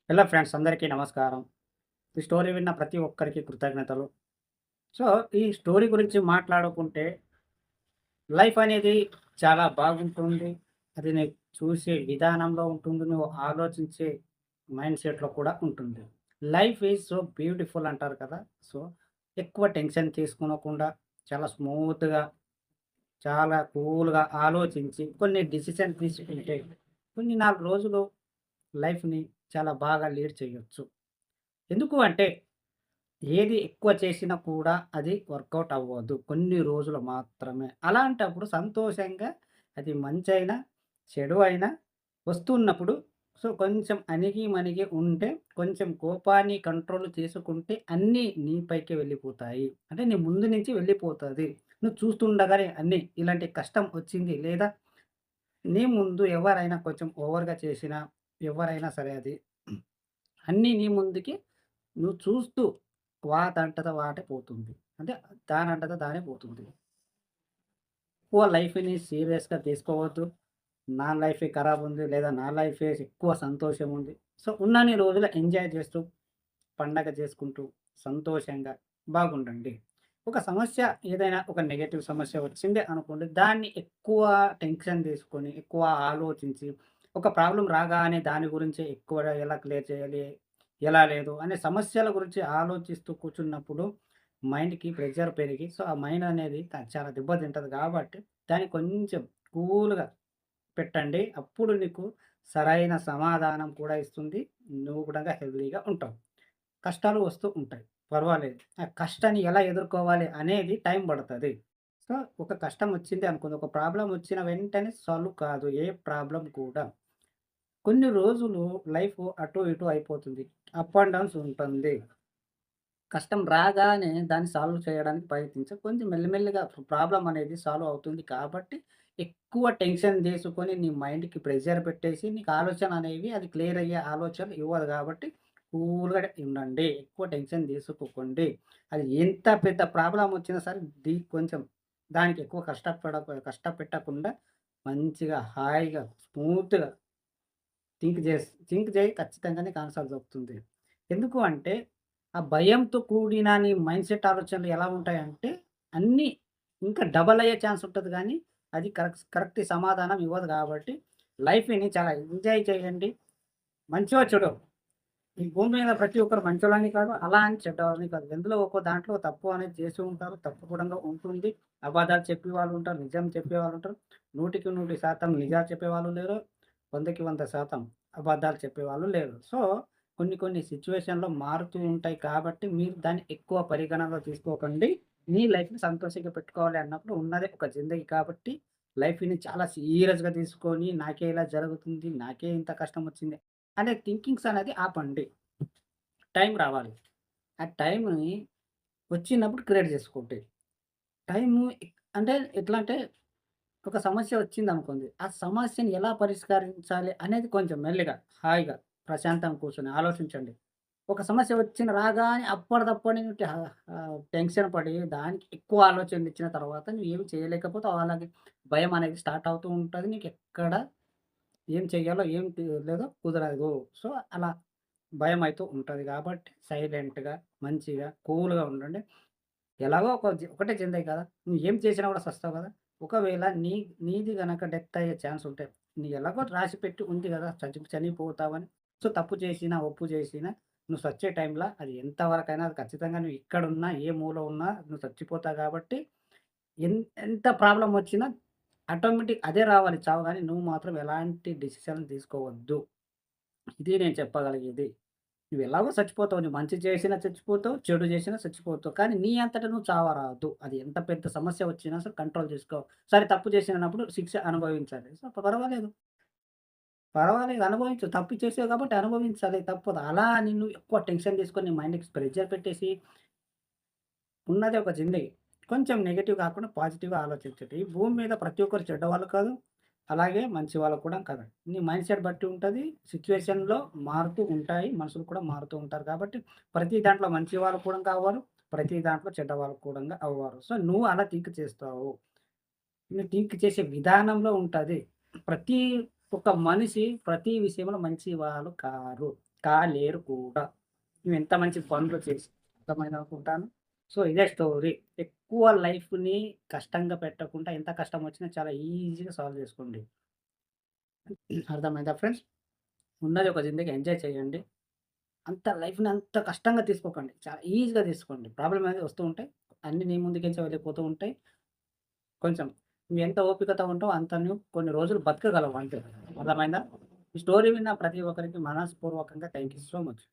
Hello friends, అందరికీ నమస్కారం. ఈ స్టోరీ విన్న ప్రతి ఒక్కరికి కృతజ్ఞతలు. సో, ఈ స్టోరీ గురించి మాట్లాడుకుంటే లైఫ్ అనేది చాలా బాగుంటుంది. అది నీకు చూసే విధానంలో ఉంటుంది. నువ్వు ఆలోచించే మైండ్ సెట్‌లో కూడా ఉంటుంది. లైఫ్ ఈజ్ సో బ్యూటిఫుల్ అంటారు కదా! సో, ఎక్కువ టెన్షన్ తీసుకోనకుండా చాలా స్మూత్‌గా, చాలా కూల్‌గా ఆలోచించి కొన్ని డెసిషన్ తీసుకుంటే కొన్ని 4 రోజులు లైఫ్‌ని చాలా బాగా లీడ్ చేయొచ్చు. ఎందుకు అంటే ఏది ఎక్కువ చేసినా కూడా అది వర్కౌట్ అవ్వదు. కొన్ని రోజులు మాత్రమే. అలాంటప్పుడు సంతోషంగా అది మంచైనా, చెడు అయినా వస్తున్నప్పుడు సో, కొంచెం అణిగి మణిగి ఉంటే, కొంచెం కోపాన్ని కంట్రోల్ చేసుకుంటే అన్నీ నీ పైకే వెళ్ళిపోతాయి. అంటే నీ ముందు నుంచి వెళ్ళిపోతది. నువ్వు చూస్తుండగానే అన్నీ ఇలాంటి కష్టం వచ్చింది లేదా నీ ముందు ఎవరైనా కొంచెం ఓవర్‌గా చేసినా, ఎవరైనా సరే అది అన్నీ నీ ముందుకి నువ్వు చూస్తూ వాటంతట వాటే పోతుంది. అంటే దానంతట దానే పోతుంది. ఎక్కువ లైఫ్‌ని సీరియస్‌గా తీసుకోవద్దు. నా లైఫే ఖరాబ్ ఉంది. లేదా నా లైఫే ఎక్కువ సంతోషం ఉంది. సో, ఉన్నన్ని రోజులు ఎంజాయ్ చేస్తూ, పండగ చేసుకుంటూ, సంతోషంగా బాగుండండి. ఒక సమస్య ఏదైనా ఒక నెగెటివ్ సమస్య వచ్చింది అనుకోండి. దాన్ని ఎక్కువ టెన్షన్ తీసుకొని, ఎక్కువ ఆలోచించి, ఒక ప్రాబ్లమ్ రాగానే దాని గురించే ఎక్కువగా ఎలా క్లియర్ చేయాలి? ఎలా లేదు? అనే సమస్యల గురించి ఆలోచిస్తూ కూర్చున్నప్పుడు మైండ్‌కి ప్రెషర్ పెరిగి, సో, ఆ మైండ్ అనేది చాలా దెబ్బతింటది కాబట్టి, దాన్ని కొంచెం కూల్‌గా పెట్టండి. అప్పుడు నీకు సరైన సమాధానం కూడా ఇస్తుంది. నువ్వు కూడా హెల్తీగా ఉంటావు. కష్టాలు వస్తూ ఉంటాయి. పర్వాలేదు. ఆ కష్టాన్ని ఎలా ఎదుర్కోవాలి అనేది టైం పడతది. సో, ఒక కష్టం వచ్చింది అనుకోండి. ఒక ప్రాబ్లమ్ వచ్చిన వెంటనే సాల్వ్ కాదు. ఏ ప్రాబ్లమ్ కూడా. కొన్ని రోజులు లైఫ్ అటు ఇటు అయిపోతుంది. అప్ అండ్ డౌన్స్ ఉంటుంది. కష్టం రాగానే దాన్ని సాల్వ్ చేయడానికి ప్రయత్నించు. కొంచెం మెల్లిమెల్లిగా ప్రాబ్లమ్ అనేది సాల్వ్ అవుతుంది కాబట్టి, ఎక్కువ టెన్షన్ తీసుకొని నీ మైండ్‌కి ప్రెషర్ పెట్టేసి, నీకు ఆలోచన అనేవి అది క్లియర్ అయ్యే ఆలోచన ఇవ్వదు కాబట్టి, కూల్‌గా ఉండండి. ఎక్కువ టెన్షన్ తీసుకోకండి. అది ఎంత పెద్ద ప్రాబ్లమ్ వచ్చినా సరే, కొంచెం దానికి ఎక్కువ కష్టపెట్టకుండా మంచిగా, హాయిగా, స్మూత్‌గా థింక్ చేయి ఖచ్చితంగా నీకు ఆన్సర్ దొరుకుతుంది. ఎందుకు అంటే, ఆ భయంతో కూడిన నీ మైండ్‌సెట్ ఆలోచనలు ఎలా ఉంటాయంటే, అన్నీ ఇంకా డబల్ అయ్యే ఛాన్స్ ఉంటది గానీ, అది కరెక్ట్ సమాధానం ఇవ్వదు కాబట్టి, లైఫ్‌ని చాలా ఎంజాయ్ చేయండి. మంచో, చెడో ఈ భూమి మీద ప్రతి ఒక్కరు మంచోళ్ళని కాదు, అలా అని చెడ్డవాళ్ళని కాదు. ఎందులో ఒక్కో దాంట్లో తప్పు అనేది చేసి ఉంటారు. తప్పు కూడా ఉంటుంది. అబద్ధాలు చెప్పేవాళ్ళు ఉంటారు. నిజం చెప్పేవాళ్ళు ఉంటారు. 100కి 100% నిజాలు చెప్పేవాళ్ళు లేరు. 100కి 100% అబద్ధాలు చెప్పేవాళ్ళు లేరు. సో, కొన్ని కొన్ని సిట్యుయేషన్‌లో మారుతూ ఉంటాయి కాబట్టి, మీరు దాన్ని ఎక్కువ పరిగణనలో తీసుకోకండి. మీ లైఫ్‌ని సంతోషంగా పెట్టుకోవాలి అన్నప్పుడు ఉన్నదే ఒక జిందగీ కాబట్టి, లైఫ్‌ని చాలా సీరియస్‌గా తీసుకొని, నాకే ఇలా జరుగుతుంది, నాకే ఇంత కష్టం వచ్చింది అనే థింకింగ్స్ అనేది ఆపండి. టైం రావాలి. ఆ టైంని వచ్చినప్పుడు క్రియేట్ చేసుకోండి. టైము అంటే ఎట్లా అంటే ఒక సమస్య వచ్చిందనుకోండి. ఆ సమస్యని ఎలా పరిష్కరించాలి అనేది కొంచెం మెల్లిగా, హాయిగా, ప్రశాంతంగా కూర్చొని ఆలోచించండి. ఒక సమస్య రాగానే అప్పటిదప్పటి టెన్షన్ పడి దానికి ఎక్కువ ఆలోచనలు ఇచ్చిన తర్వాత నువ్వు ఏమి చేయలేకపోతావు. అలాగే భయం అనేది స్టార్ట్ అవుతూ ఉంటది. నీకెక్కడ ఏం చెయ్యాలో ఏం లేదో కుదరదు. సో, అలా భయమైతూ ఉంటది గాబట్టి సైలెంట్‌గా, మంచిగా, కూల్‌గా ఉండండి. ఎలాగో ఒకటే జిందగీ కదా! నువ్వు ఏం చేసినా కూడా సస్తావు కదా! ఒకవేళ నీది గనక డెత్ అయ్యే ఛాన్స్ ఉంటే, నీకు ఎలాగో రాసిపెట్టి ఉంది గదా! చనిపోతావని. సో, తప్పు చేసినా, ఒప్పు చేసినా నువ్వు సచ్చే టైంలో అది ఎంత వరకైనా అది ఖచ్చితంగా నువ్వు ఎక్కడున్నా, ఏ మూల ఉన్నా నువ్వు చచ్చిపోతావు కాబట్టి ఎంత ప్రాబ్లమ్ వచ్చినా ఆటోమేటిక్ అదే రావాలి చావు గానీ, నువ్వు మాత్రం ఎలాంటి డెసిషన్ తీసుకోవద్దు. ఇది నేను చెప్పగలిగేది. నువ్వెలాగో చచ్చిపోతావు. నువ్వు మంచి చేసినా చచ్చిపోతావు, చెడు చేసినా చచ్చిపోతావు. కానీ నీ అంతట నువ్వు చావరాదు. అది ఎంత పెద్ద సమస్య వచ్చినా సరే కంట్రోల్ చేసుకో. సరే తప్పు చేసినప్పుడు శిక్ష అనుభవించాలి. సో, పర్వాలేదు. పర్వాలేదు అనుభవించు. తప్పు చేసావు కాబట్టి అనుభవించాలి తప్పదు. అలా అని నువ్వు ఎక్కువ టెన్షన్ తీసుకొని నీ మైండ్‌కి ప్రెషర్ పెట్టేసి ఉన్నదే ఒక జిందగీ. కొంచెం నెగెటివ్ కాకుండా పాజిటివ్‌గా ఆలోచించండి. ఈ భూమి మీద ప్రతి ఒక్కరు చెడ్డవాళ్ళు కాదు. అలాగే మంచి వాళ్ళు కూడా కాదు. నీ మైండ్‌సెట్ బట్టి ఉంటది. సిట్యుయేషన్‌లో మారుతూ ఉంటాయి. మనుషులు కూడా మారుతూ ఉంటారు కాబట్టి ప్రతి దాంట్లో మంచి వాళ్ళు కూడా అవ్వరు. ప్రతి దాంట్లో చెడ్డవాళ్ళు కూడా అవ్వరు. సో, నువ్వు అలా థింక్ చేస్తావు. నువ్వు థింక్ చేసే విధానంలో ఉంటది. ప్రతి ఒక్క మనిషి ప్రతి విషయంలో మంచి వాళ్ళు కారు. కాలేరు కూడా. నువ్వు ఎంత మంచి పనులు చేసి అర్థమైందనుకుంటాను. సో, ఇదే స్టోరీ. ఎక్కువ లైఫ్‌ని కష్టంగా పెట్టకుండా ఎంత కష్టం వచ్చినా చాలా ఈజీగా సాల్వ్ చేసుకోండి. అర్థమైందా ఫ్రెండ్స్? ఉన్నది ఒక జిందగీ ఎంజాయ్ చేయండి. అంత లైఫ్‌ని అంత కష్టంగా తీసుకోకండి. చాలా ఈజీగా తీసుకోండి. ప్రాబ్లమ్ అనేది వస్తూ ఉంటాయి. అన్నీ నీ ముందుకేంచి వెళ్ళిపోతూ ఉంటాయి. కొంచెం నువ్వెంత ఓపికతో ఉంటావో అంత నువ్వు కొన్ని రోజులు బతకగలవు అంతే. అర్థమైందా? ఈ స్టోరీ విన్న ప్రతి ఒక్కరికి మనస్పూర్వకంగా థాంక్ యూ సో మచ్.